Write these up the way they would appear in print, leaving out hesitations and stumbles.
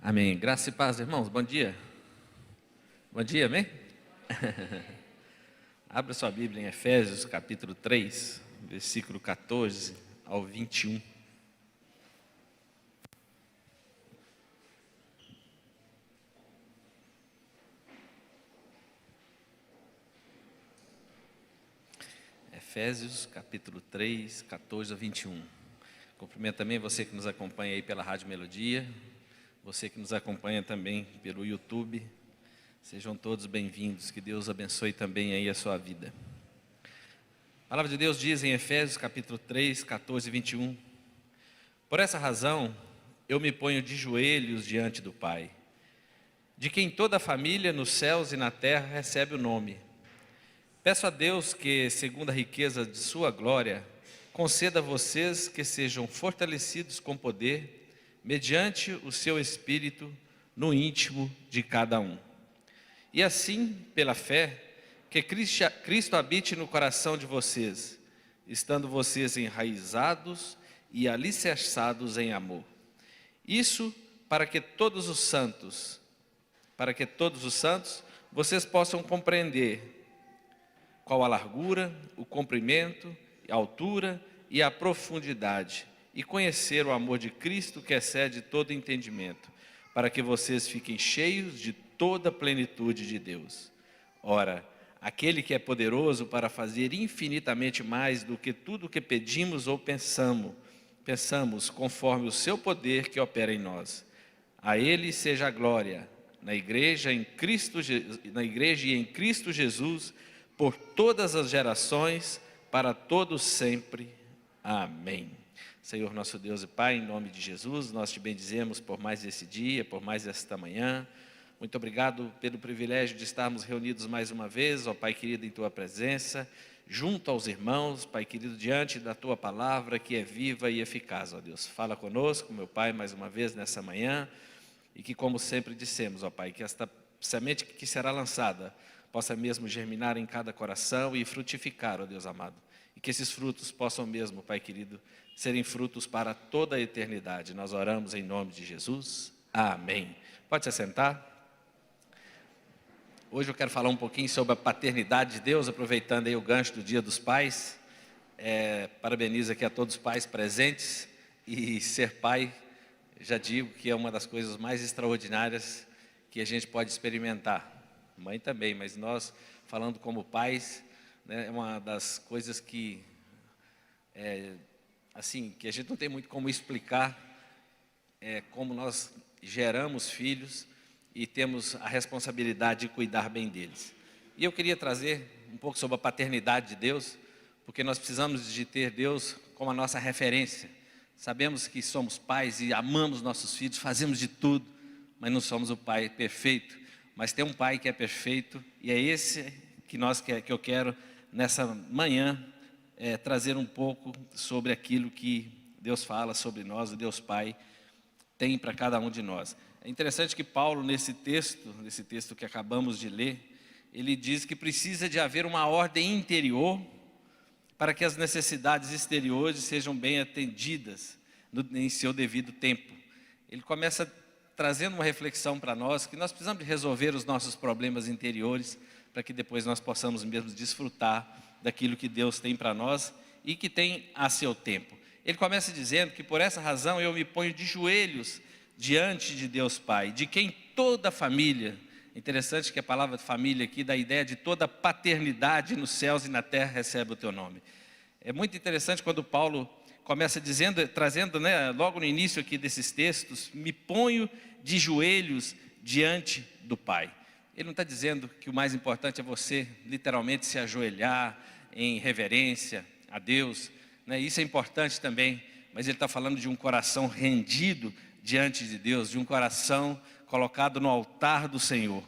Amém. Graça e paz, irmãos. Bom dia. Bom dia, amém? Abra sua Bíblia em Efésios, capítulo 3, versículo 14 ao 21. Efésios, capítulo 3, 14 ao 21. Cumprimento também você que nos acompanha aí pela Rádio Melodia, você que nos acompanha também pelo YouTube. Sejam todos bem-vindos, que Deus abençoe também aí a sua vida. A palavra de Deus diz em Efésios capítulo 3, 14 e 21: Por essa razão eu me ponho de joelhos diante do Pai, de quem toda a família nos céus e na terra recebe o nome. Peço a Deus que, segundo a riqueza de sua glória, conceda a vocês que sejam fortalecidos com poder, mediante o seu Espírito, no íntimo de cada um. E assim, pela fé, que Cristo habite no coração de vocês, estando vocês enraizados e alicerçados em amor. Isso para que todos os santos, vocês possam compreender qual a largura, o comprimento, a altura e a profundidade, e conhecer o amor de Cristo que excede todo entendimento, para que vocês fiquem cheios de toda a plenitude de Deus. Ora, aquele que é poderoso para fazer infinitamente mais do que tudo o que pedimos ou pensamos conforme o seu poder que opera em nós. A Ele seja a glória, na igreja e em Cristo Jesus, por todas as gerações, para todos sempre. Amém. Senhor nosso Deus e Pai, em nome de Jesus, nós te bendizemos por mais esse dia, por mais esta manhã. Muito obrigado pelo privilégio de estarmos reunidos mais uma vez, ó Pai querido, em Tua presença, junto aos irmãos, Pai querido, diante da Tua palavra que é viva e eficaz, ó Deus. Fala conosco, meu Pai, mais uma vez nessa manhã, e que, como sempre dissemos, ó Pai, que esta semente que será lançada possa mesmo germinar em cada coração e frutificar, ó Deus amado. E que esses frutos possam mesmo, Pai querido, serem frutos para toda a eternidade. Nós oramos em nome de Jesus. Amém. Pode se assentar. Hoje eu quero falar um pouquinho sobre a paternidade de Deus, aproveitando aí o gancho do Dia dos Pais. Parabenizo aqui a todos os pais presentes. E ser pai, já digo que é uma das coisas mais extraordinárias que a gente pode experimentar. Mãe também, mas nós, falando como pais, né, é uma das coisas que, que a gente não tem muito como explicar, como nós geramos filhos e temos a responsabilidade de cuidar bem deles. E eu queria trazer um pouco sobre a paternidade de Deus, porque nós precisamos de ter Deus como a nossa referência. Sabemos que somos pais e amamos nossos filhos, fazemos de tudo, mas não somos o pai perfeito. Mas tem um Pai que é perfeito, e é esse que eu quero, nessa manhã, trazer um pouco sobre aquilo que Deus fala sobre nós, o Deus Pai tem para cada um de nós. É interessante que Paulo, nesse texto que acabamos de ler, ele diz que precisa de haver uma ordem interior para que as necessidades exteriores sejam bem atendidas em seu devido tempo. Ele começa trazendo uma reflexão para nós, que nós precisamos de resolver os nossos problemas interiores, para que depois nós possamos mesmo desfrutar daquilo que Deus tem para nós e que tem a seu tempo. Ele começa dizendo que por essa razão eu me ponho de joelhos diante de Deus Pai, de quem toda a família, interessante que a palavra família aqui dá a ideia de toda a paternidade nos céus e na terra recebe o teu nome. É muito interessante quando Paulo começa trazendo, logo no início aqui desses textos, me ponho de joelhos diante do Pai. Ele não está dizendo que o mais importante é você literalmente se ajoelhar em reverência a Deus, isso é importante também, mas ele está falando de um coração rendido diante de Deus, de um coração colocado no altar do Senhor,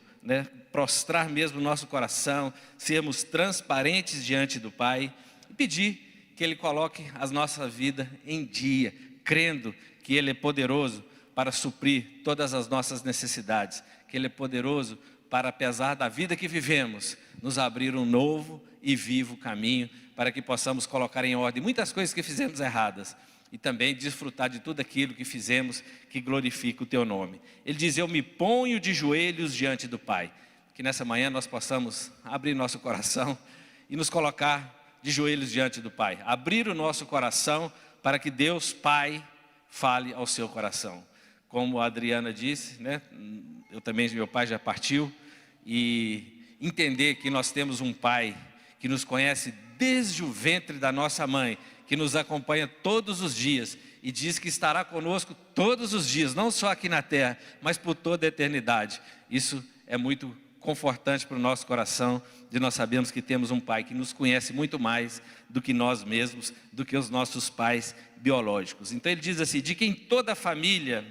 prostrar mesmo o nosso coração, sermos transparentes diante do Pai e pedir que Ele coloque a nossa vida em dia, crendo que Ele é poderoso para suprir todas as nossas necessidades, que Ele é poderoso para, apesar da vida que vivemos, nos abrir um novo e vivo caminho, para que possamos colocar em ordem muitas coisas que fizemos erradas, e também desfrutar de tudo aquilo que fizemos que glorifica o teu nome. Ele diz: eu me ponho de joelhos diante do Pai. Que nessa manhã nós possamos abrir nosso coração e nos colocar de joelhos diante do Pai. Abrir o nosso coração para que Deus Pai fale ao seu coração. Como a Adriana disse, né? Meu pai já partiu, e entender que nós temos um Pai que nos conhece desde o ventre da nossa mãe, que nos acompanha todos os dias e diz que estará conosco todos os dias, não só aqui na terra, mas por toda a eternidade. Isso é muito confortante para o nosso coração, de nós sabermos que temos um Pai que nos conhece muito mais do que nós mesmos, do que os nossos pais biológicos. Então ele diz assim: de quem toda a família,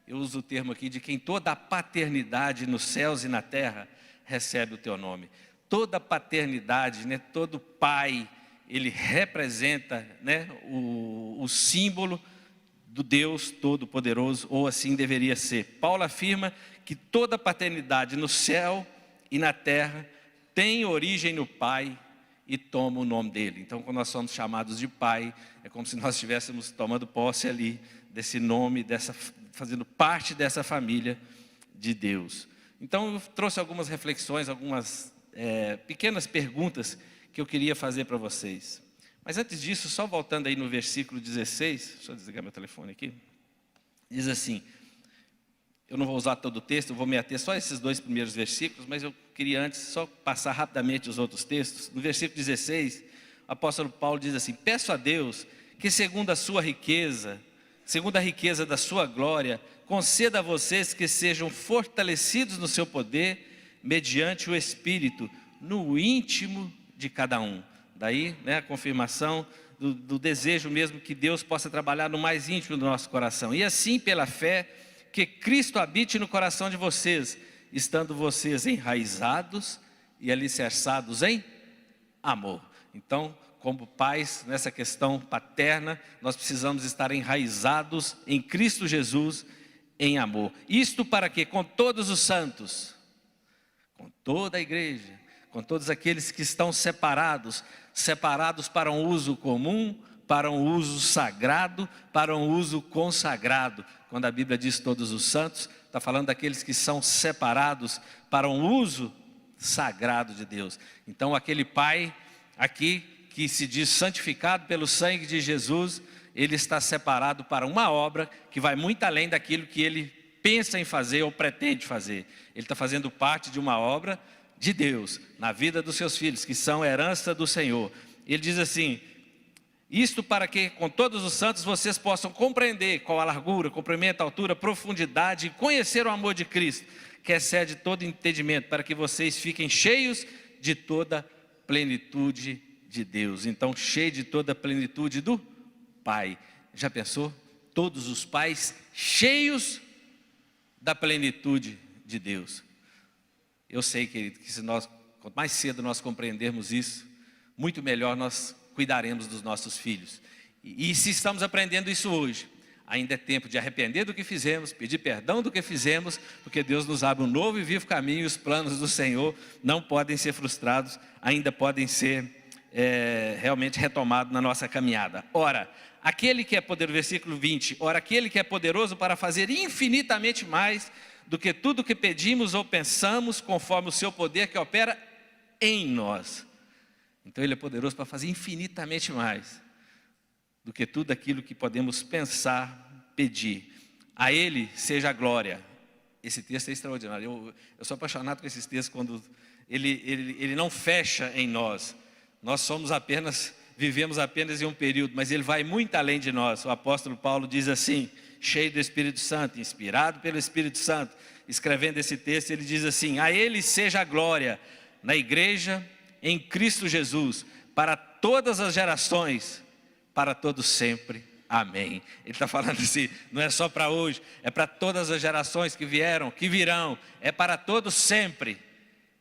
eu uso o termo aqui, de quem toda a paternidade nos céus e na terra recebe o teu nome. Toda paternidade, né, todo pai, ele representa, né, o símbolo do Deus Todo-Poderoso, ou assim deveria ser. Paulo afirma que toda paternidade no céu e na terra tem origem no Pai e toma o nome dele. Então, quando nós somos chamados de Pai, é como se nós estivéssemos tomando posse ali desse nome, fazendo parte dessa família de Deus. Então, eu trouxe algumas reflexões, algumas pequenas perguntas que eu queria fazer para vocês. Mas antes disso, só voltando aí no versículo 16, deixa eu desligar meu telefone aqui, diz assim, eu não vou usar todo o texto, eu vou me ater só a esses 2 primeiros versículos, mas eu queria antes só passar rapidamente os outros textos. No versículo 16, o apóstolo Paulo diz assim: peço a Deus que segundo a sua riqueza, segundo a riqueza da sua glória, conceda a vocês que sejam fortalecidos no seu poder, mediante o Espírito, no íntimo de cada um. Daí, né, a confirmação do desejo mesmo que Deus possa trabalhar no mais íntimo do nosso coração. E assim, pela fé, que Cristo habite no coração de vocês, estando vocês enraizados e alicerçados em amor. Então, como pais, nessa questão paterna, nós precisamos estar enraizados em Cristo Jesus, em amor. Isto para que com todos os santos, com toda a igreja, com todos aqueles que estão separados para um uso comum, para um uso sagrado, para um uso consagrado. Quando a Bíblia diz todos os santos, está falando daqueles que são separados para um uso sagrado de Deus. Então aquele pai aqui que se diz santificado pelo sangue de Jesus, ele está separado para uma obra que vai muito além daquilo que ele pensa em fazer ou pretende fazer. Ele está fazendo parte de uma obra de Deus na vida dos seus filhos, que são herança do Senhor. Ele diz assim: isto para que com todos os santos vocês possam compreender qual a largura, comprimento, altura, profundidade, e conhecer o amor de Cristo, que excede todo entendimento, para que vocês fiquem cheios de toda plenitude de Deus. Então, cheio de toda a plenitude do Pai. Já pensou? Todos os pais cheios da plenitude de Deus. Eu sei, querido, que quanto mais cedo nós compreendermos isso, muito melhor nós cuidaremos dos nossos filhos. E se estamos aprendendo isso hoje, ainda é tempo de arrepender do que fizemos, pedir perdão do que fizemos, porque Deus nos abre um novo e vivo caminho, e os planos do Senhor não podem ser frustrados, ainda podem ser realmente retomados na nossa caminhada. Ora, aquele que é poderoso, versículo 20, ora, aquele que é poderoso para fazer infinitamente mais do que tudo que pedimos ou pensamos, conforme o seu poder que opera em nós. Então ele é poderoso para fazer infinitamente mais do que tudo aquilo que podemos pensar, pedir. A ele seja a glória. Esse texto é extraordinário. Eu sou apaixonado com esses textos quando ele não fecha em nós. Nós vivemos apenas em um período, mas ele vai muito além de nós. O apóstolo Paulo diz assim, cheio do Espírito Santo, inspirado pelo Espírito Santo, escrevendo esse texto, ele diz assim: a ele seja a glória na igreja, em Cristo Jesus, para todas as gerações, para todos sempre. Amém. Ele está falando assim, não é só para hoje, é para todas as gerações que vieram, que virão, é para todos sempre.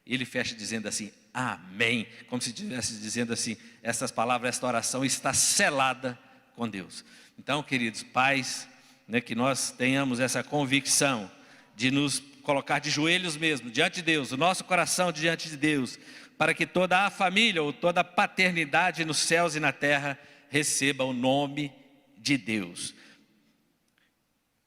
Ele fecha dizendo assim, amém, como se estivesse dizendo assim, essas palavras, esta oração está selada com Deus. Então, queridos pais, né, que nós tenhamos essa convicção de nos colocar de joelhos mesmo, diante de Deus, o nosso coração diante de Deus, para que toda a família ou toda a paternidade nos céus e na terra receba o nome de Deus.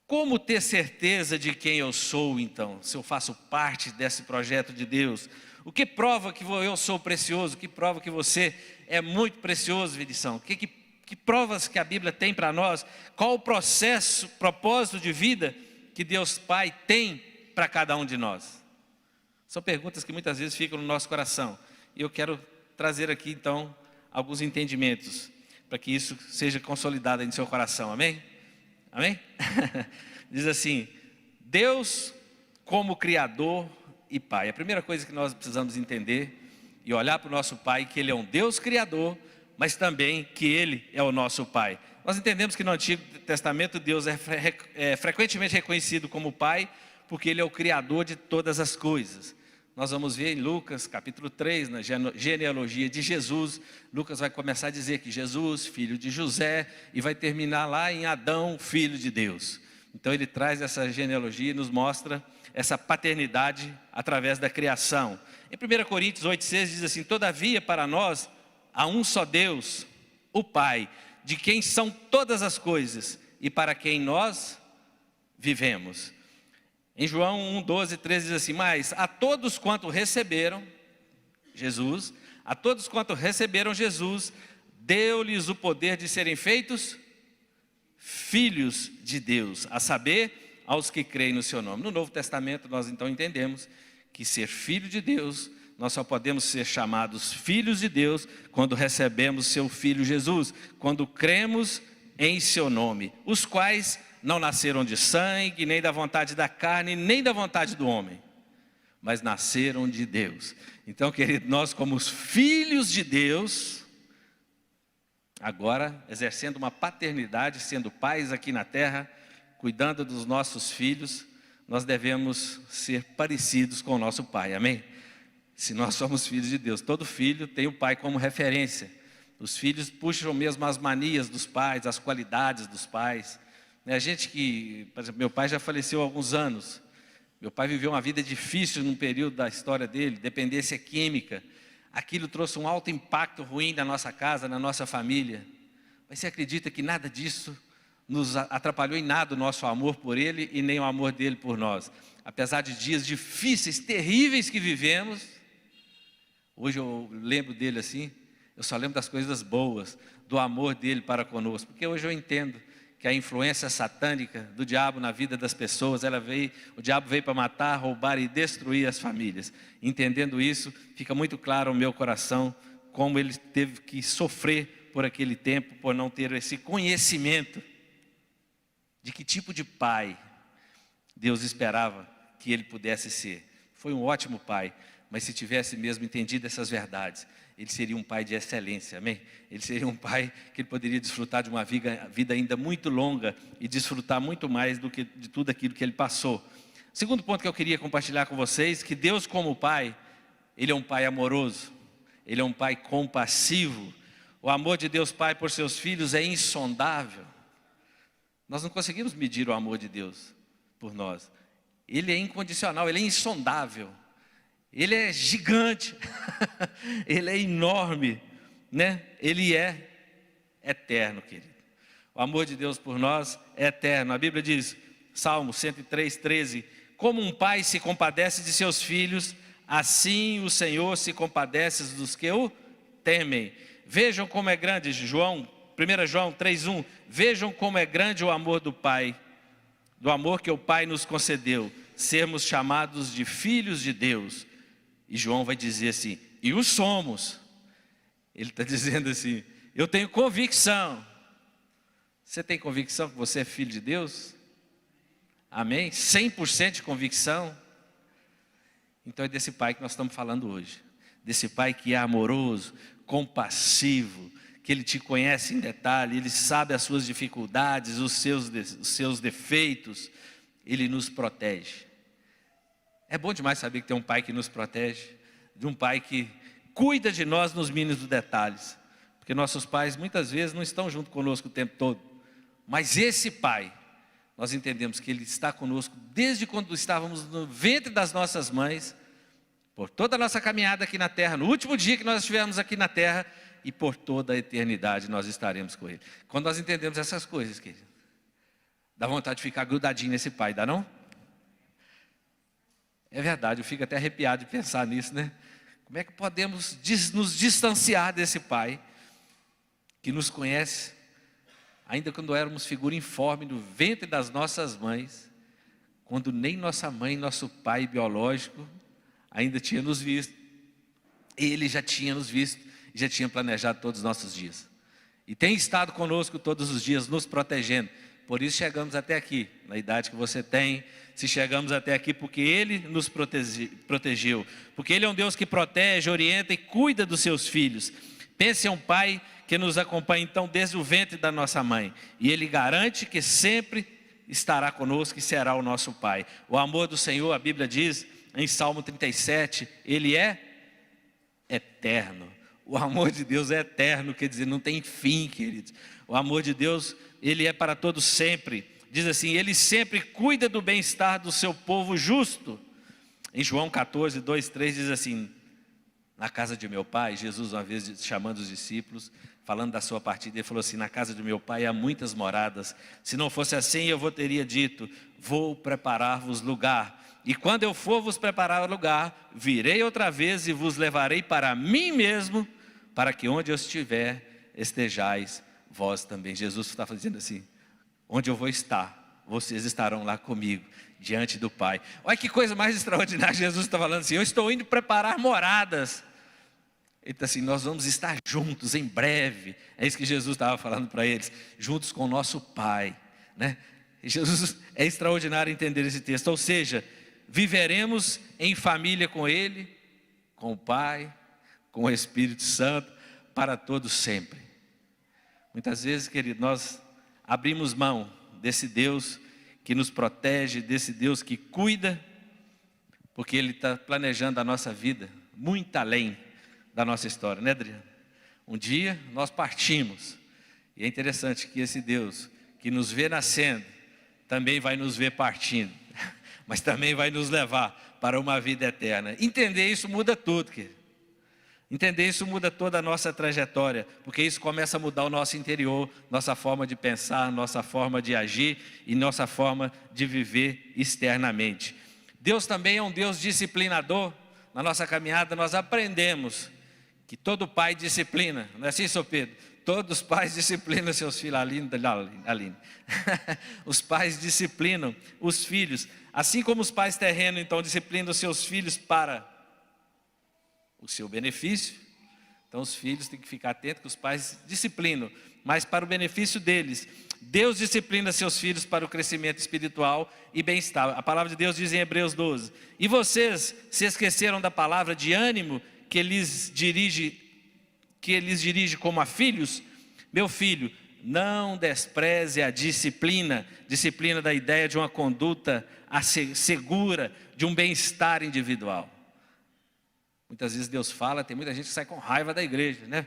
Como ter certeza de quem eu sou, então, se eu faço parte desse projeto de Deus? O que prova que eu sou precioso? O que prova que você é muito precioso, Vidição? Que provas que a Bíblia tem para nós? Qual o propósito de vida que Deus Pai tem para cada um de nós? São perguntas que muitas vezes ficam no nosso coração. E eu quero trazer aqui, então, alguns entendimentos, para que isso seja consolidado em seu coração, amém? Amém? Diz assim: Deus como Criador e Pai. A primeira coisa que nós precisamos entender e olhar para o nosso Pai, que Ele é um Deus Criador, mas também que Ele é o nosso Pai. Nós entendemos que no Antigo Testamento Deus é frequentemente reconhecido como Pai, porque Ele é o Criador de todas as coisas. Nós vamos ver em Lucas capítulo 3, na genealogia de Jesus, Lucas vai começar a dizer que Jesus, filho de José, e vai terminar lá em Adão, filho de Deus. Então ele traz essa genealogia e nos mostra essa paternidade através da criação. Em 1 Coríntios 8,6 diz assim: todavia para nós há um só Deus, o Pai, de quem são todas as coisas e para quem nós vivemos. Em João 1,12, 13 diz assim: mas a todos quanto receberam Jesus, deu-lhes o poder de serem feitos filhos de Deus, a saber, aos que creem no seu nome. No Novo Testamento nós então entendemos que ser filho de Deus, nós só podemos ser chamados filhos de Deus quando recebemos seu Filho Jesus, quando cremos em seu nome, os quais não nasceram de sangue, nem da vontade da carne, nem da vontade do homem, mas nasceram de Deus. Então, querido, nós como os filhos de Deus, agora exercendo uma paternidade, sendo pais aqui na terra, cuidando dos nossos filhos, nós devemos ser parecidos com o nosso Pai, amém? Se nós somos filhos de Deus, todo filho tem o pai como referência. Os filhos puxam mesmo as manias dos pais, as qualidades dos pais. A gente que, por exemplo, meu pai já faleceu há alguns anos. Meu pai viveu uma vida difícil num período da história dele, dependência química. Aquilo trouxe um alto impacto ruim na nossa casa, na nossa família. Mas você acredita que nada disso nos atrapalhou em nada o nosso amor por ele e nem o amor dele por nós? Apesar de dias difíceis, terríveis que vivemos, hoje eu lembro dele assim, eu só lembro das coisas boas, do amor dele para conosco, porque hoje eu entendo que a influência satânica do diabo na vida das pessoas, o diabo veio para matar, roubar e destruir as famílias. Entendendo isso, fica muito claro ao meu coração como ele teve que sofrer por aquele tempo, por não ter esse conhecimento de que tipo de pai Deus esperava que ele pudesse ser. Foi um ótimo pai, mas se tivesse mesmo entendido essas verdades, ele seria um pai de excelência, amém? Ele seria um pai que ele poderia desfrutar de uma vida ainda muito longa e desfrutar muito mais do que de tudo aquilo que ele passou. Segundo ponto que eu queria compartilhar com vocês, que Deus como pai, Ele é um pai amoroso, Ele é um pai compassivo. O amor de Deus Pai por seus filhos é insondável. Nós não conseguimos medir o amor de Deus por nós. Ele é incondicional, Ele é insondável. Ele é gigante, Ele é enorme, né? Ele é eterno, querido. O amor de Deus por nós é eterno. A Bíblia diz, Salmo 103, 13, como um pai se compadece de seus filhos, assim o Senhor se compadece dos que o temem. Vejam como é grande, 1 João 3,1, vejam como é grande o amor do Pai, do amor que o Pai nos concedeu, sermos chamados de filhos de Deus. E João vai dizer assim, e o somos. Ele está dizendo assim, eu tenho convicção. Você tem convicção que você é filho de Deus? Amém? 100% de convicção? Então é desse pai que nós estamos falando hoje. Desse pai que é amoroso, compassivo, que ele te conhece em detalhe, ele sabe as suas dificuldades, os seus defeitos, ele nos protege. É bom demais saber que tem um pai que nos protege, de um pai que cuida de nós nos mínimos detalhes, porque nossos pais muitas vezes não estão junto conosco o tempo todo, mas esse pai, nós entendemos que ele está conosco desde quando estávamos no ventre das nossas mães, por toda a nossa caminhada aqui na terra, no último dia que nós estivemos aqui na terra, e por toda a eternidade nós estaremos com Ele. Quando nós entendemos essas coisas, querido, dá vontade de ficar grudadinho nesse Pai, dá não? É verdade, eu fico até arrepiado de pensar nisso, né? Como é que podemos nos distanciar desse Pai que nos conhece, ainda quando éramos figura informe no ventre das nossas mães, quando nem nossa mãe, nosso pai biológico ainda tinha nos visto. Ele já tinha nos visto, já tinha planejado todos os nossos dias. E tem estado conosco todos os dias, nos protegendo. Por isso chegamos até aqui, na idade que você tem. Se chegamos até aqui porque Ele nos protegeu. Porque Ele é um Deus que protege, orienta e cuida dos seus filhos. Pense em um Pai que nos acompanha então desde o ventre da nossa mãe. E Ele garante que sempre estará conosco e será o nosso Pai. O amor do Senhor, a Bíblia diz em Salmo 37, Ele é eterno. O amor de Deus é eterno, quer dizer, não tem fim, queridos. O amor de Deus, Ele é para todos sempre. Diz assim, Ele sempre cuida do bem-estar do seu povo justo. Em João 14, 2, 3 diz assim, na casa de meu pai, Jesus uma vez chamando os discípulos, falando da sua partida, Ele falou assim, na casa de meu pai há muitas moradas. Se não fosse assim, eu vos teria dito, vou preparar-vos lugar. E quando eu for vos preparar lugar, virei outra vez e vos levarei para mim mesmo, para que onde eu estiver, estejais vós também. Jesus está dizendo assim, onde eu vou estar, vocês estarão lá comigo, diante do Pai. Olha que coisa mais extraordinária, Jesus está falando assim, eu estou indo preparar moradas. Ele está assim, nós vamos estar juntos em breve. É isso que Jesus estava falando para eles, juntos com o nosso Pai, né? E Jesus, é extraordinário entender esse texto, ou seja, viveremos em família com Ele, com o Pai, com o Espírito Santo, para todos sempre. Muitas vezes, querido, nós abrimos mão desse Deus que nos protege, desse Deus que cuida, porque Ele está planejando a nossa vida muito além da nossa história, né, Adriano? Um dia nós partimos, e é interessante que esse Deus que nos vê nascendo, também vai nos ver partindo, mas também vai nos levar para uma vida eterna. Entender isso muda tudo, querido. Entender isso muda toda a nossa trajetória, porque isso começa a mudar o nosso interior, nossa forma de pensar, nossa forma de agir e nossa forma de viver externamente. Deus também é um Deus disciplinador. Na nossa caminhada nós aprendemos que todo pai disciplina, não é assim, Sr. Pedro? Todos os pais disciplinam seus filhos, Aline. Os pais disciplinam os filhos, assim como os pais terrenos então disciplinam os seus filhos para o seu benefício. Então os filhos têm que ficar atentos que os pais disciplinam, mas para o benefício deles. Deus disciplina seus filhos para o crescimento espiritual e bem-estar. A palavra de Deus diz em Hebreus 12, e vocês se esqueceram da palavra de ânimo que lhes dirige como a filhos? Meu filho, não despreze a disciplina da ideia de uma conduta segura, de um bem-estar individual. Muitas vezes Deus fala, tem muita gente que sai com raiva da igreja, né?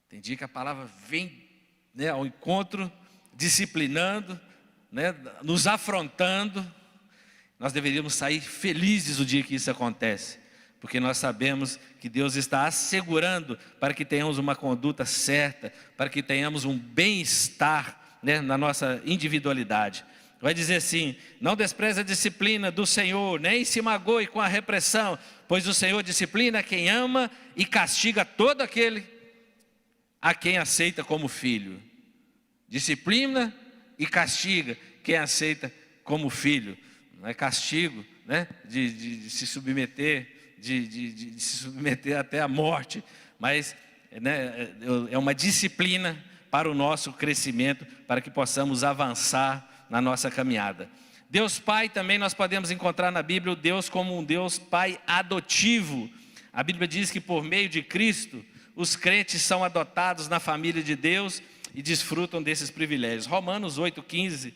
Tem dia que a palavra vem, né, ao encontro, disciplinando, né, nos afrontando. Nós deveríamos sair felizes o dia que isso acontece, porque nós sabemos que Deus está assegurando para que tenhamos uma conduta certa, para que tenhamos um bem-estar, né, na nossa individualidade. Vai dizer assim, não despreze a disciplina do Senhor, nem se magoe com a repressão, pois o Senhor disciplina quem ama e castiga todo aquele a quem aceita como filho. Disciplina e castiga quem aceita como filho. Não é castigo, né, de se submeter, de se submeter até a morte, mas, né, é uma disciplina para o nosso crescimento, para que possamos avançar na nossa caminhada. Deus Pai também nós podemos encontrar na Bíblia o Deus como um Deus Pai adotivo. A Bíblia diz que por meio de Cristo, os crentes são adotados na família de Deus e desfrutam desses privilégios. Romanos 8,15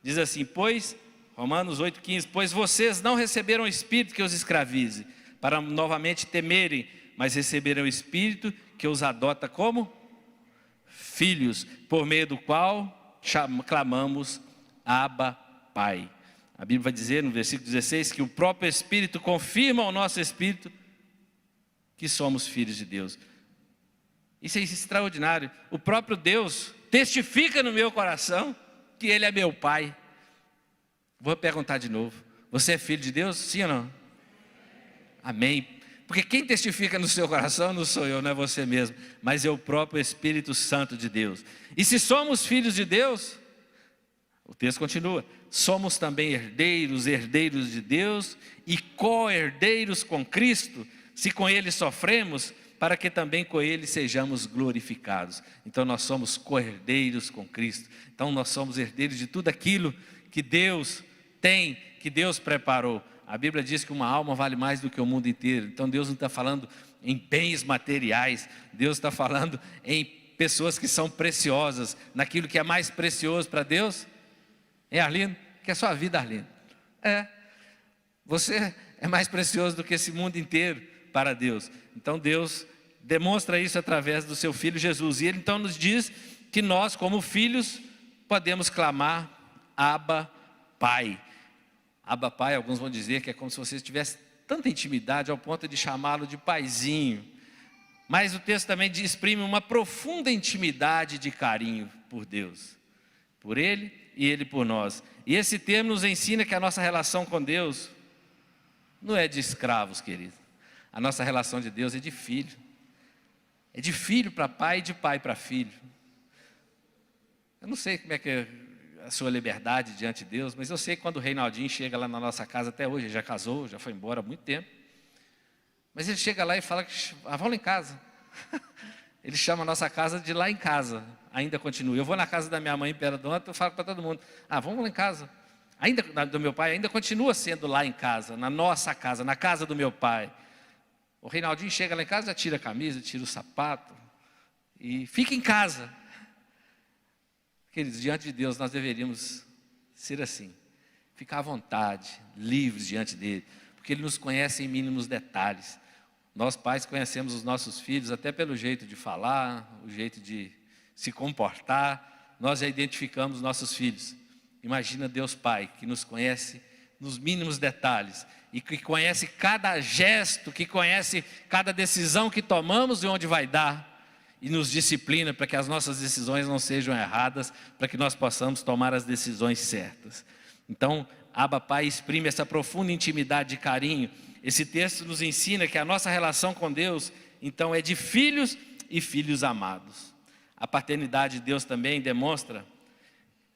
diz assim, pois vocês não receberam o Espírito que os escravize, para novamente temerem, mas receberam o Espírito que os adota como filhos, por meio do qual clamamos Abba, Pai. A Bíblia vai dizer no versículo 16 que o próprio Espírito confirma ao nosso Espírito que somos filhos de Deus. Isso é extraordinário. O próprio Deus testifica no meu coração que Ele é meu Pai. Vou perguntar de novo. Você é filho de Deus? Sim ou não? Amém. Porque quem testifica no seu coração não sou eu, não é você mesmo, mas é o próprio Espírito Santo de Deus. E se somos filhos de Deus, o texto continua, somos também herdeiros, herdeiros de Deus e co-herdeiros com Cristo, se com Ele sofremos, para que também com Ele sejamos glorificados. Então nós somos co-herdeiros com Cristo. Então nós somos herdeiros de tudo aquilo que Deus tem, que Deus preparou. A Bíblia diz que uma alma vale mais do que o mundo inteiro. Então Deus não está falando em bens materiais, Deus está falando em pessoas que são preciosas, naquilo que é mais precioso para Deus. Arlindo? Que é a sua vida, Arlindo. Você é mais precioso do que esse mundo inteiro para Deus. Então Deus demonstra isso através do seu Filho Jesus. E Ele então nos diz que nós, como filhos, podemos clamar Abba, Pai. Abba, Pai, alguns vão dizer que é como se você tivesse tanta intimidade ao ponto de chamá-lo de paizinho. Mas o texto também exprime uma profunda intimidade de carinho por Deus, por Ele e Ele por nós. E esse termo nos ensina que a nossa relação com Deus não é de escravos, querido. A nossa relação de Deus é de filho. É de filho para pai e de pai para filho. Eu não sei como é que é a sua liberdade diante de Deus, mas eu sei que quando o Reinaldinho chega lá na nossa casa, até hoje, ele já casou, já foi embora há muito tempo, mas ele chega lá e fala que, vamos lá em casa. Ele chama a nossa casa de lá em casa, ainda continua. Eu vou na casa da minha mãe em Peradonto, eu falo para todo mundo, vamos lá em casa. Ainda do meu pai, ainda continua sendo lá em casa, na nossa casa, na casa do meu pai. O Reinaldinho chega lá em casa, tira a camisa, tira o sapato e fica em casa. Queridos, diante de Deus nós deveríamos ser assim, ficar à vontade, livres diante dEle, porque Ele nos conhece em mínimos detalhes. Nós pais conhecemos os nossos filhos até pelo jeito de falar, o jeito de se comportar, nós já identificamos nossos filhos. Imagina Deus Pai, que nos conhece nos mínimos detalhes, e que conhece cada gesto, que conhece cada decisão que tomamos e onde vai dar, e nos disciplina para que as nossas decisões não sejam erradas, para que nós possamos tomar as decisões certas. Então, Abba Pai exprime essa profunda intimidade de carinho. Esse texto nos ensina que a nossa relação com Deus, então, é de filhos e filhos amados. A paternidade de Deus também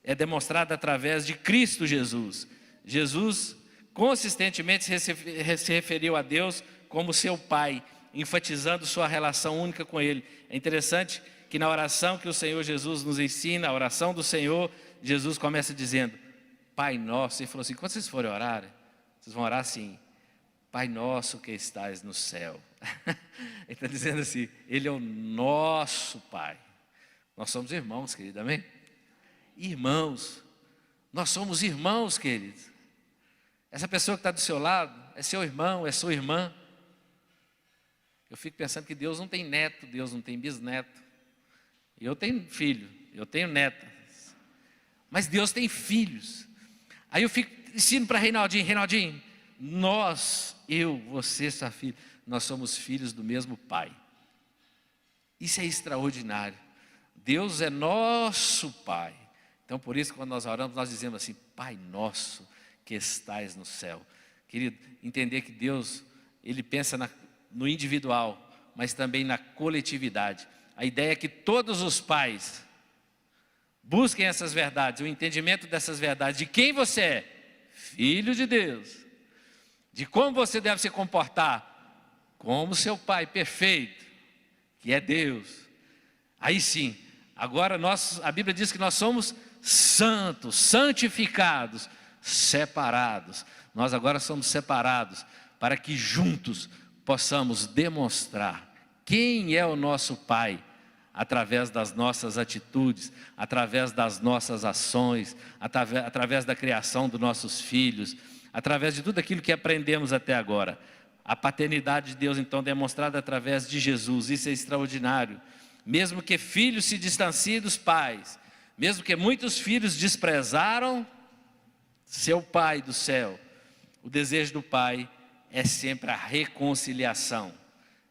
é demonstrada através de Cristo Jesus. Jesus consistentemente se referiu a Deus como seu Pai, enfatizando sua relação única com Ele. É interessante que na oração que o Senhor Jesus nos ensina, a oração do Senhor, Jesus começa dizendo, Pai Nosso. Ele falou assim, quando vocês forem orar, vocês vão orar assim, Pai Nosso que estás no céu. Ele está dizendo assim, Ele é o nosso Pai. Nós somos irmãos, querido, amém? Irmãos, nós somos irmãos, queridos. Essa pessoa que está do seu lado é seu irmão, é sua irmã. Eu fico pensando que Deus não tem neto, Deus não tem bisneto. Eu tenho filho, eu tenho netas. Mas Deus tem filhos. Aí eu ensino para Reinaldinho, nós, eu, você, sua filha, nós somos filhos do mesmo Pai. Isso é extraordinário. Deus é nosso Pai. Então por isso quando nós oramos, nós dizemos assim, Pai nosso que estais no céu. Querido, entender que Deus, Ele pensa no individual, mas também na coletividade. A ideia é que todos os pais busquem essas verdades, o entendimento dessas verdades, de quem você é, filho de Deus, de como você deve se comportar, como seu Pai perfeito, que é Deus. Aí sim, agora a Bíblia diz que nós somos santos, santificados, separados. Nós agora somos separados para que juntos possamos demonstrar quem é o nosso Pai, através das nossas atitudes, através das nossas ações, através da criação dos nossos filhos, através de tudo aquilo que aprendemos até agora. A paternidade de Deus, então, demonstrada através de Jesus, isso é extraordinário. Mesmo que filhos se distanciem dos pais, mesmo que muitos filhos desprezaram seu Pai do céu, o desejo do Pai é sempre a reconciliação.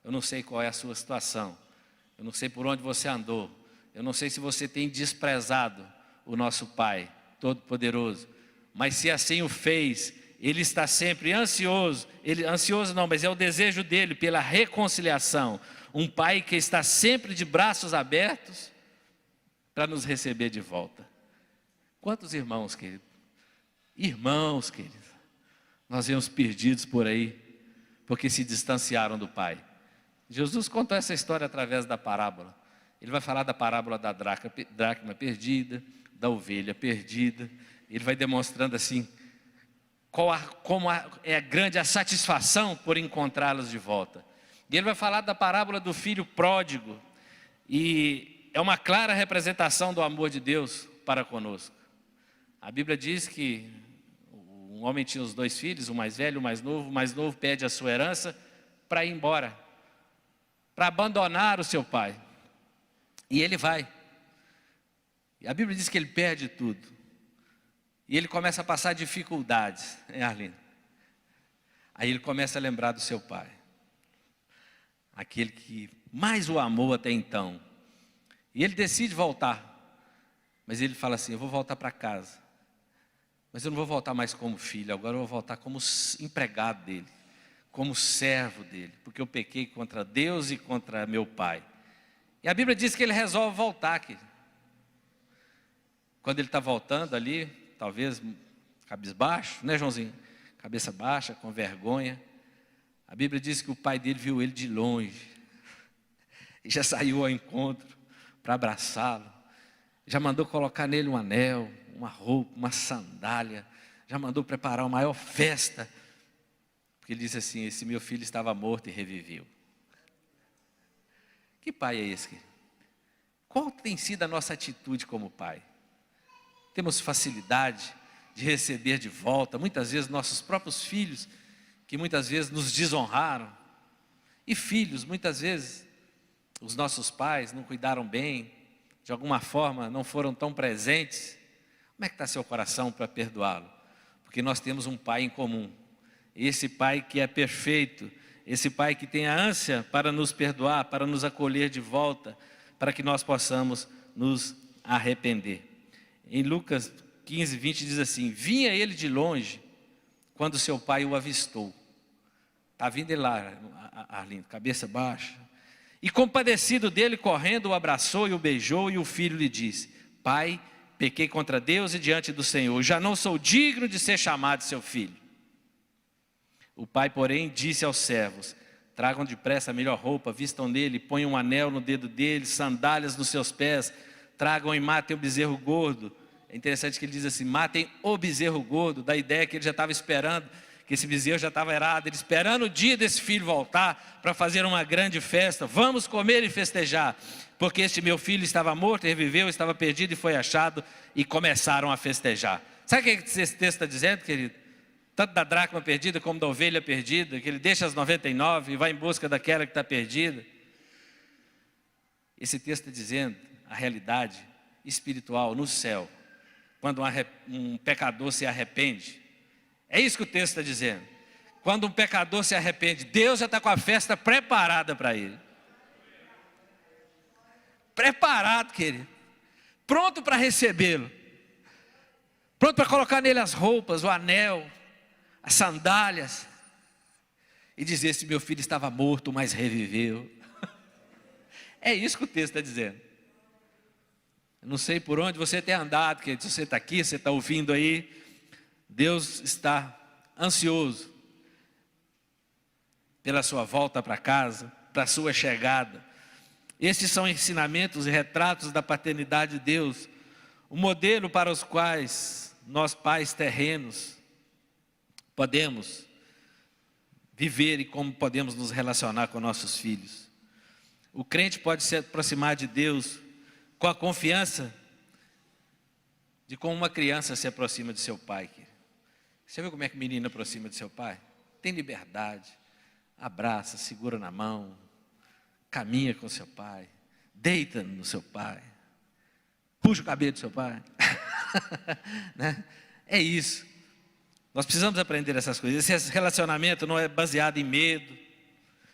Eu não sei qual é a sua situação, Eu não sei por onde você andou. Eu não sei se você tem desprezado o nosso Pai Todo-Poderoso. Mas se assim o fez, Ele está sempre ansioso. Ansioso não, mas é o desejo dEle pela reconciliação. Um Pai que está sempre de braços abertos para nos receber de volta. Quantos irmãos, querido? Irmãos, queridos. Nós vemos perdidos por aí, porque se distanciaram do Pai. Jesus contou essa história através da parábola. Ele vai falar da parábola da dracma perdida, da ovelha perdida. Ele vai demonstrando assim, como é grande a satisfação por encontrá-los de volta. E ele vai falar da parábola do filho pródigo. E é uma clara representação do amor de Deus para conosco. A Bíblia diz que um homem tinha os 2 filhos, o mais velho e o mais novo. O mais novo pede a sua herança para ir embora, para abandonar o seu pai. E ele vai. E a Bíblia diz que ele perde tudo. E ele começa a passar dificuldades, hein, Arlindo? Aí ele começa a lembrar do seu pai, aquele que mais o amou até então. E ele decide voltar. Mas ele fala assim, eu vou voltar para casa. Mas eu não vou voltar mais como filho, agora eu vou voltar como empregado dele, como servo dele, porque eu pequei contra Deus e contra meu pai. E a Bíblia diz que ele resolve voltar aqui. Quando ele está voltando ali, talvez cabisbaixo, né, Joãozinho? Cabeça baixa, com vergonha. A Bíblia diz que o pai dele viu ele de longe e já saiu ao encontro para abraçá-lo. Já mandou colocar nele um anel, uma roupa, uma sandália. Já mandou preparar uma maior festa. Porque ele disse assim, esse meu filho estava morto e reviveu. Que pai é esse, querido? Qual tem sido a nossa atitude como pai? Temos facilidade de receber de volta, muitas vezes, nossos próprios filhos, que muitas vezes nos desonraram. E filhos, muitas vezes, os nossos pais não cuidaram bem, de alguma forma não foram tão presentes. Como é que está seu coração para perdoá-lo? Porque nós temos um pai em comum. Esse pai que é perfeito, esse pai que tem a ânsia para nos perdoar, para nos acolher de volta, para que nós possamos nos arrepender. Em Lucas 15, 20 diz assim, vinha ele de longe, quando seu pai o avistou. Está vindo ele lá, Arlindo, cabeça baixa. E compadecido dele, correndo, o abraçou e o beijou, e o filho lhe disse, pai, pequei contra Deus e diante do Senhor, já não sou digno de ser chamado seu filho. O pai, porém, disse aos servos, tragam depressa a melhor roupa, vistam nele, ponham um anel no dedo dele, sandálias nos seus pés, tragam e matem o bezerro gordo. É interessante que ele diz assim, matem o bezerro gordo, da ideia que ele já estava esperando, que esse bezerro já estava errado, ele esperando o dia desse filho voltar, para fazer uma grande festa, vamos comer e festejar, porque este meu filho estava morto e reviveu, estava perdido e foi achado, e começaram a festejar. Sabe o que esse texto está dizendo, querido? Tanto da dracma perdida como da ovelha perdida, que ele deixa as 99 e vai em busca daquela que está perdida. Esse texto está dizendo a realidade espiritual no céu, quando um pecador se arrepende. É isso que o texto está dizendo. Quando um pecador se arrepende, Deus já está com a festa preparada para ele. Preparado, querido. Pronto para recebê-lo. Pronto para colocar nele as roupas, o anel, as sandálias. E dizer, esse meu filho estava morto, mas reviveu. É isso que o texto está dizendo. Eu não sei por onde você tem andado, querido. Se você está aqui, você está ouvindo aí. Deus está ansioso pela sua volta para casa, para a sua chegada. Estes são ensinamentos e retratos da paternidade de Deus, o modelo para os quais nós pais terrenos podemos viver e como podemos nos relacionar com nossos filhos. O crente pode se aproximar de Deus com a confiança de como uma criança se aproxima de seu pai. Você viu como é que o menino aproxima de seu pai? Tem liberdade, abraça, segura na mão, caminha com seu pai, deita no seu pai, puxa o cabelo do seu pai. Né? É isso. Nós precisamos aprender essas coisas. Esse relacionamento não é baseado em medo,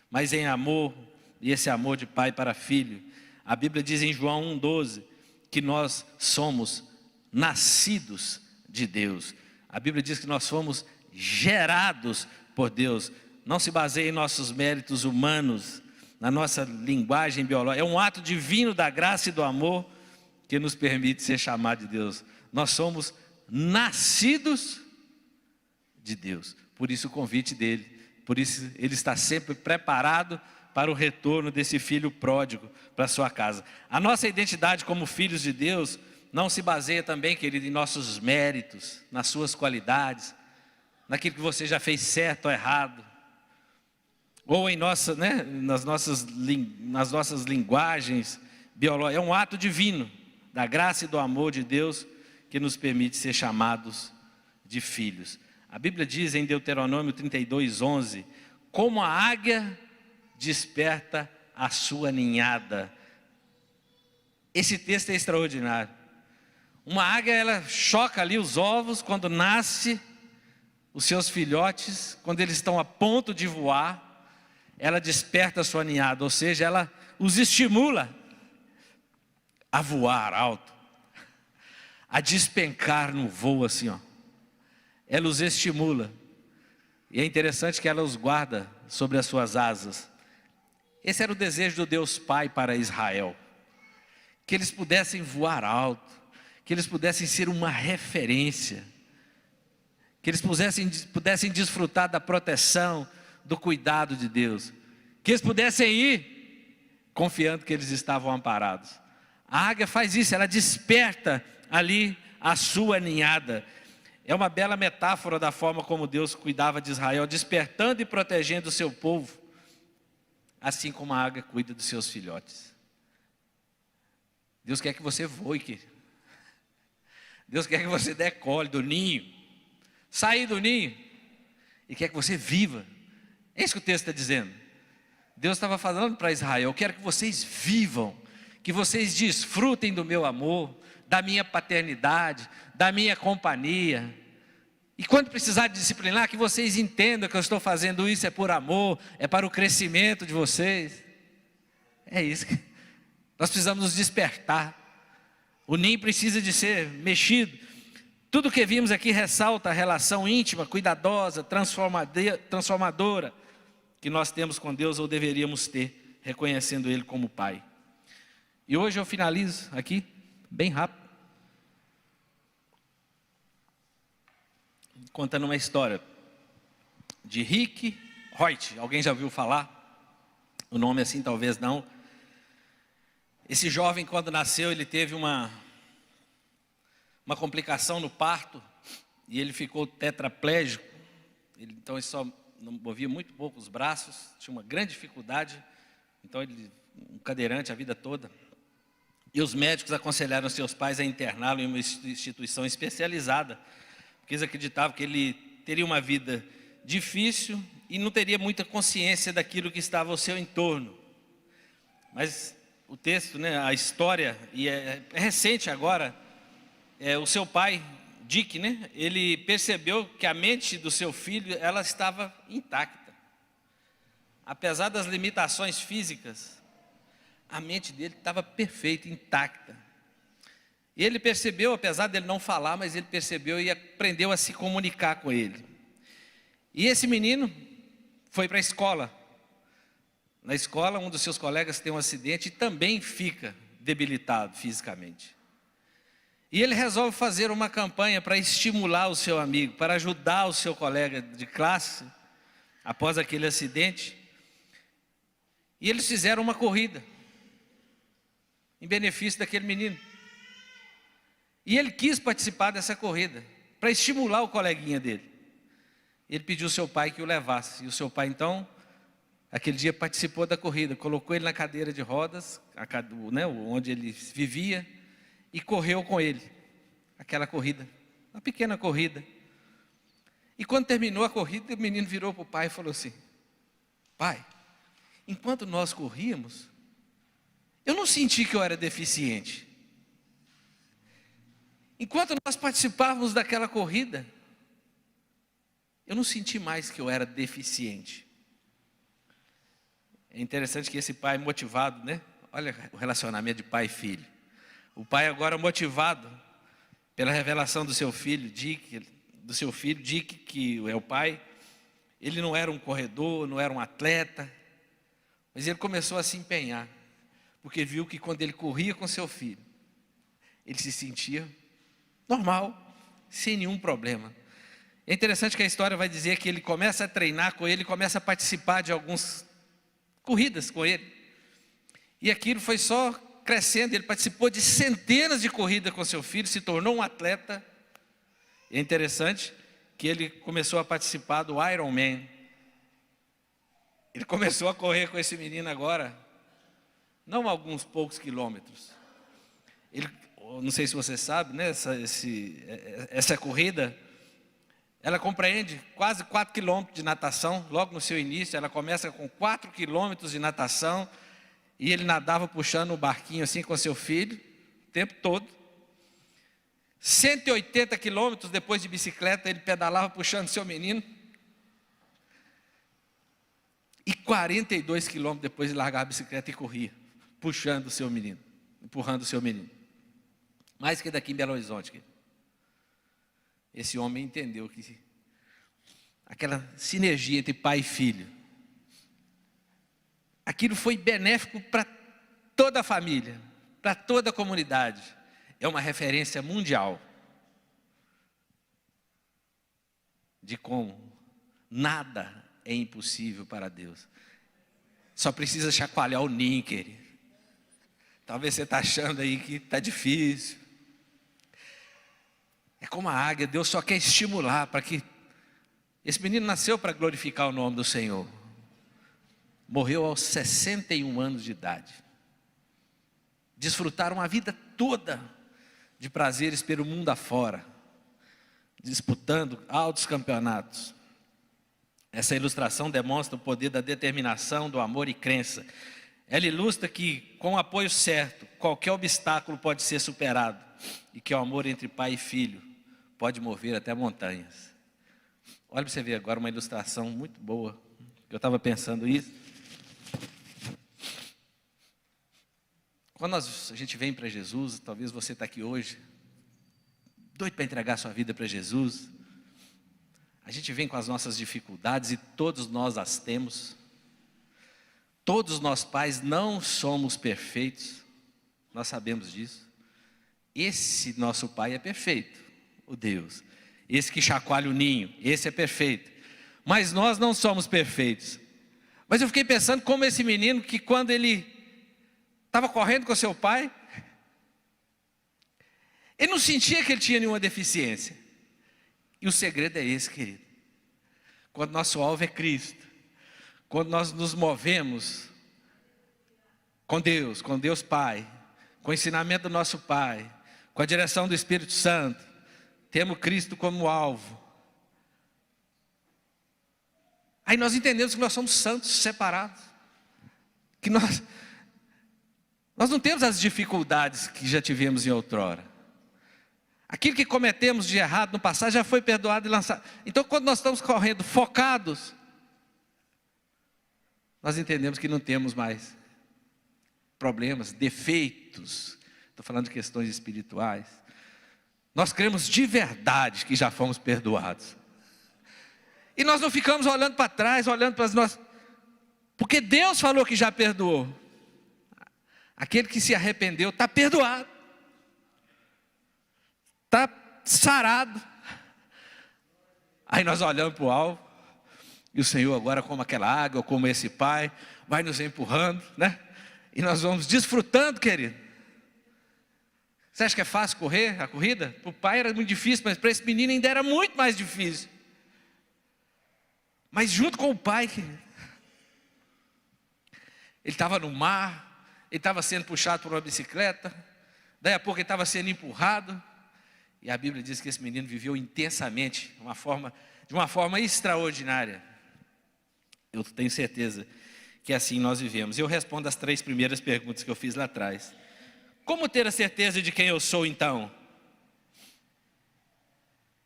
mas em amor, e esse amor de pai para filho. A Bíblia diz em João 1,12 que nós somos nascidos de Deus. A Bíblia diz que nós fomos gerados por Deus. Não se baseia em nossos méritos humanos, na nossa linguagem biológica. É um ato divino da graça e do amor que nos permite ser chamados de Deus. Nós somos nascidos de Deus. Por isso o convite dele. Por isso ele está sempre preparado para o retorno desse filho pródigo para a sua casa. A nossa identidade como filhos de Deus não se baseia também, querido, em nossos méritos, nas suas qualidades, naquilo que você já fez certo ou errado, ou em nas nossas linguagens biológicas. É um ato divino da graça e do amor de Deus que nos permite ser chamados de filhos. A Bíblia diz em Deuteronômio 32:11, como a águia desperta a sua ninhada. Esse texto é extraordinário. Uma águia, ela choca ali os ovos quando nasce os seus filhotes, quando eles estão a ponto de voar, ela desperta a sua ninhada, ou seja, ela os estimula a voar alto, a despencar no voo assim, ó. Ela os estimula. E é interessante que ela os guarda sobre as suas asas. Esse era o desejo do Deus Pai para Israel. Que eles pudessem voar alto, que eles pudessem ser uma referência, que eles pudessem desfrutar da proteção, do cuidado de Deus, que eles pudessem ir confiando que eles estavam amparados. A águia faz isso, ela desperta ali a sua ninhada. É uma bela metáfora da forma como Deus cuidava de Israel, despertando e protegendo o seu povo, assim como a águia cuida dos seus filhotes. Deus quer que você voe, querido. Deus quer que você decole do ninho, saia do ninho, e quer que você viva. É isso que o texto está dizendo. Deus estava falando para Israel: eu quero que vocês vivam, que vocês desfrutem do meu amor, da minha paternidade, da minha companhia. E quando precisar de disciplinar, que vocês entendam que eu estou fazendo isso é por amor, é para o crescimento de vocês. É isso que nós precisamos nos despertar. O ninho precisa de ser mexido. Tudo que vimos aqui ressalta a relação íntima, cuidadosa, transformadora que nós temos com Deus, ou deveríamos ter, reconhecendo Ele como Pai. E hoje eu finalizo aqui, bem rápido, contando uma história de Rick Hoyt. Alguém já ouviu falar? O nome assim talvez não. Esse jovem, quando nasceu, ele teve uma complicação no parto, e ele ficou tetraplégico. Então ele só não movia muito pouco os braços, tinha uma grande dificuldade. Então ele, um cadeirante a vida toda. E os médicos aconselharam seus pais a interná-lo em uma instituição especializada, porque eles acreditavam que ele teria uma vida difícil e não teria muita consciência daquilo que estava ao seu entorno. Mas o texto, a história, e é recente agora, o seu pai, Dick, ele percebeu que a mente do seu filho, ela estava intacta. Apesar das limitações físicas, a mente dele estava perfeita, intacta. E ele percebeu, apesar dele não falar, mas ele percebeu e aprendeu a se comunicar com ele. E esse menino foi para a escola. Na escola, um dos seus colegas tem um acidente e também fica debilitado fisicamente. E ele resolve fazer uma campanha para estimular o seu amigo, para ajudar o seu colega de classe, após aquele acidente. E eles fizeram uma corrida, em benefício daquele menino. E ele quis participar dessa corrida, para estimular o coleguinha dele. Ele pediu ao seu pai que o levasse. E o seu pai, então, aquele dia participou da corrida, colocou ele na cadeira de rodas, onde ele vivia, e correu com ele, aquela corrida, uma pequena corrida. E quando terminou a corrida, o menino virou para o pai e falou assim: pai, enquanto nós corríamos, eu não senti que eu era deficiente. Enquanto nós participávamos daquela corrida, eu não senti mais que eu era deficiente. É interessante que esse pai, motivado, olha o relacionamento de pai e filho. O pai agora motivado pela revelação do seu filho, Dick, que é o pai. Ele não era um corredor, não era um atleta, mas ele começou a se empenhar, porque viu que quando ele corria com seu filho, ele se sentia normal, sem nenhum problema. É interessante que a história vai dizer que ele começa a treinar com ele, começa a participar de algumas corridas com ele. E aquilo foi só crescendo, ele participou de centenas de corridas com seu filho, se tornou um atleta. É interessante que ele começou a participar do Ironman. Ele começou a correr com esse menino agora, não alguns poucos quilômetros. Ele, não sei se você sabe, né, essa corrida, ela compreende quase 4 quilômetros de natação. Logo no seu início, ela começa com 4 quilômetros de natação, e ele nadava puxando o barquinho assim com seu filho, o tempo todo. 180 quilômetros depois de bicicleta, ele pedalava puxando seu menino. E 42 quilômetros depois de largar a bicicleta e corria, puxando o seu menino, empurrando o seu menino. Mais que daqui em Belo Horizonte. Esse homem entendeu que aquela sinergia entre pai e filho, aquilo foi benéfico para toda a família, para toda a comunidade. É uma referência mundial de como nada é impossível para Deus. Só precisa chacoalhar o ninho, querido. Talvez você está achando aí que está difícil. É como a águia, Deus só quer estimular para que... Esse menino nasceu para glorificar o nome do Senhor. Morreu aos 61 anos de idade. Desfrutaram a vida toda de prazeres pelo mundo afora, disputando altos campeonatos. Essa ilustração demonstra o poder da determinação, do amor e crença. Ela ilustra que, com o apoio certo, qualquer obstáculo pode ser superado, e que o amor entre pai e filho pode mover até montanhas. Olha para você ver agora uma ilustração muito boa, que eu estava pensando isso. Quando a gente vem para Jesus, talvez você está aqui hoje, doido para entregar sua vida para Jesus. A gente vem com as nossas dificuldades e todos nós as temos. Todos nós pais não somos perfeitos, nós sabemos disso. Esse nosso pai é perfeito, o Deus. Esse que chacoalha o ninho, esse é perfeito. Mas nós não somos perfeitos. Mas eu fiquei pensando como esse menino que quando ele estava correndo com seu pai, ele não sentia que ele tinha nenhuma deficiência. E o segredo é esse, querido. Quando nosso alvo é Cristo, quando nós nos movemos com Deus Pai, com o ensinamento do nosso Pai, com a direção do Espírito Santo, temos Cristo como alvo. Aí nós entendemos que nós somos santos, separados. Que nós não temos as dificuldades que já tivemos em outrora. Aquilo que cometemos de errado no passado já foi perdoado e lançado. Então, quando nós estamos correndo focados, nós entendemos que não temos mais problemas, defeitos. Estou falando de questões espirituais. Nós cremos de verdade que já fomos perdoados. E nós não ficamos olhando para trás, olhando para as nossas... Porque Deus falou que já perdoou. Aquele que se arrependeu está perdoado. Está sarado. Aí nós olhamos para o alvo, e o Senhor agora, como aquela água, como esse Pai, vai nos empurrando, né? E nós vamos desfrutando, querido. Você acha que é fácil correr a corrida? Para o pai era muito difícil, mas para esse menino ainda era muito mais difícil. Mas junto com o pai, querido, ele estava no mar, ele estava sendo puxado por uma bicicleta, daí a pouco ele estava sendo empurrado. E a Bíblia diz que esse menino viveu intensamente, de uma forma extraordinária. Eu tenho certeza que assim nós vivemos. Eu respondo as 3 primeiras perguntas que eu fiz lá atrás. Como ter a certeza de quem eu sou então?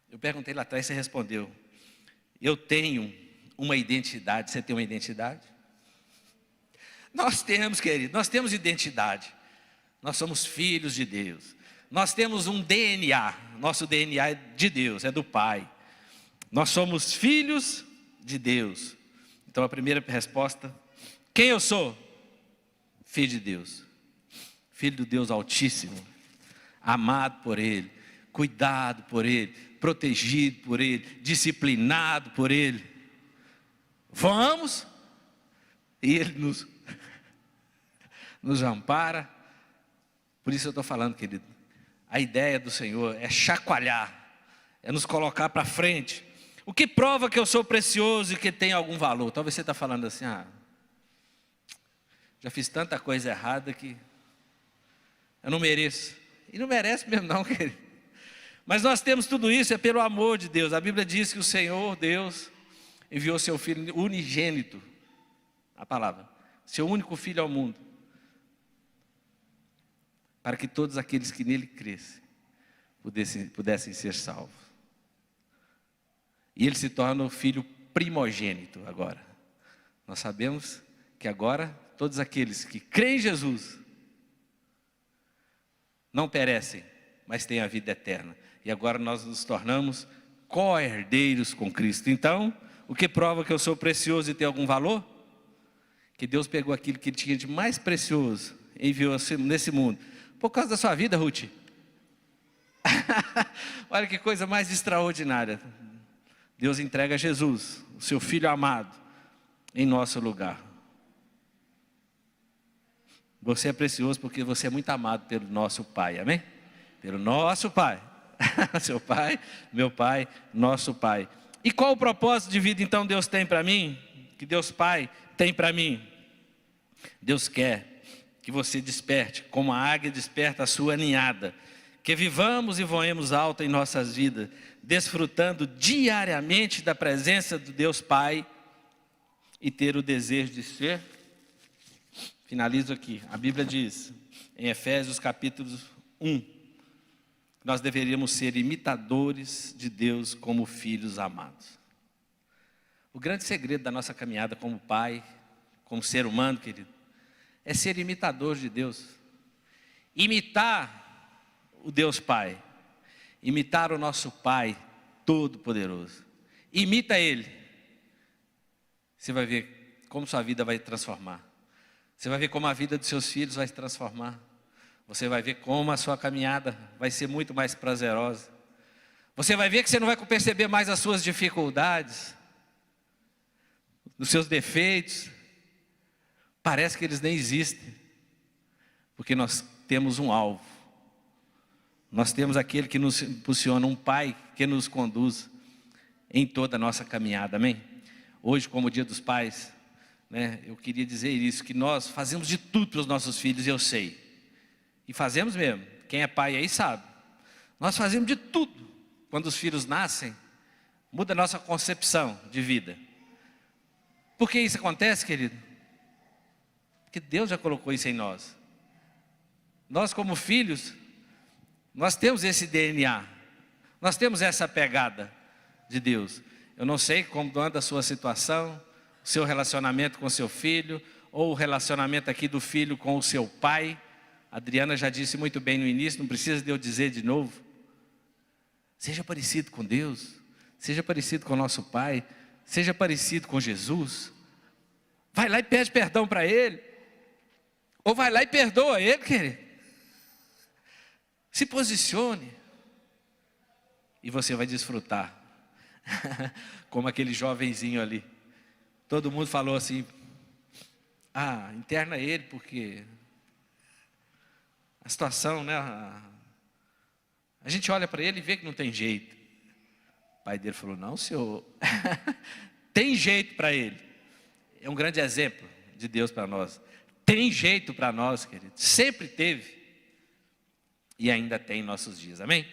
Eu perguntei lá atrás, você respondeu. Eu tenho uma identidade. Você tem uma identidade? Nós temos, querido, nós temos identidade. Nós somos filhos de Deus. Nós temos um DNA. Nosso DNA é de Deus, é do Pai. Nós somos filhos de Deus. Então a primeira resposta: quem eu sou? Filho de Deus. Filho do Deus Altíssimo. Amado por Ele, cuidado por Ele, protegido por Ele, disciplinado por Ele. Vamos, e Ele nos ampara. Por isso eu estou falando, querido, a ideia do Senhor é chacoalhar, é nos colocar para frente. O que prova que eu sou precioso e que tem algum valor? Talvez você está falando assim: já fiz tanta coisa errada que eu não mereço. E não merece mesmo não, querido. Mas nós temos tudo isso, é pelo amor de Deus. A Bíblia diz que o Senhor, Deus, enviou seu Filho unigênito, a palavra, seu único Filho ao mundo, para que todos aqueles que nele crescem pudessem ser salvos. E ele se torna o Filho primogênito agora. Nós sabemos que agora todos aqueles que creem em Jesus não perecem, mas têm a vida eterna. E agora nós nos tornamos co-herdeiros com Cristo. Então, o que prova que eu sou precioso e tenho algum valor? Que Deus pegou aquilo que Ele tinha de mais precioso e enviou nesse mundo. Por causa da sua vida, Ruth. Olha que coisa mais extraordinária. Deus entrega Jesus, o seu Filho amado, em nosso lugar. Você é precioso porque você é muito amado pelo nosso Pai, amém? Pelo nosso Pai. Seu Pai, meu Pai, nosso Pai. E qual o propósito de vida então Deus tem para mim? Que Deus Pai tem para mim? Deus quer que você desperte, como a águia desperta a sua ninhada. Que vivamos e voemos alto em nossas vidas, desfrutando diariamente da presença do Deus Pai e ter o desejo de ser. Finalizo aqui. A Bíblia diz, em Efésios capítulo 1, nós deveríamos ser imitadores de Deus como filhos amados. O grande segredo da nossa caminhada como pai, como ser humano, querido, é ser imitador de Deus. Imitar o Deus Pai. Imitar o nosso Pai Todo-Poderoso. Imita Ele. Você vai ver como sua vida vai transformar. Você vai ver como a vida dos seus filhos vai se transformar. Você vai ver como a sua caminhada vai ser muito mais prazerosa. Você vai ver que você não vai perceber mais as suas dificuldades, os seus defeitos. Parece que eles nem existem, porque nós temos um alvo. Nós temos aquele que nos impulsiona, um Pai que nos conduz em toda a nossa caminhada, amém? Hoje, como o Dia dos Pais, eu queria dizer isso, que nós fazemos de tudo para os nossos filhos, e eu sei. E fazemos mesmo. Quem é pai aí sabe. Nós fazemos de tudo. Quando os filhos nascem, muda a nossa concepção de vida. Por que isso acontece, querido? Porque Deus já colocou isso em nós. Nós como filhos, nós temos esse DNA. Nós temos essa pegada de Deus. Eu não sei como anda a sua situação, o seu relacionamento com seu filho, ou o relacionamento aqui do filho com o seu pai. A Adriana já disse muito bem no início, não precisa de eu dizer de novo. Seja parecido com Deus, seja parecido com o nosso Pai, seja parecido com Jesus. Vai lá e pede perdão para Ele, ou vai lá e perdoa Ele, querido. Se posicione, e você vai desfrutar, como aquele jovenzinho ali. Todo mundo falou assim: interna ele, porque a situação, a gente olha para ele e vê que não tem jeito. O pai dele falou: não, senhor, tem jeito para ele. É um grande exemplo de Deus para nós. Tem jeito para nós, querido. Sempre teve e ainda tem em nossos dias, amém?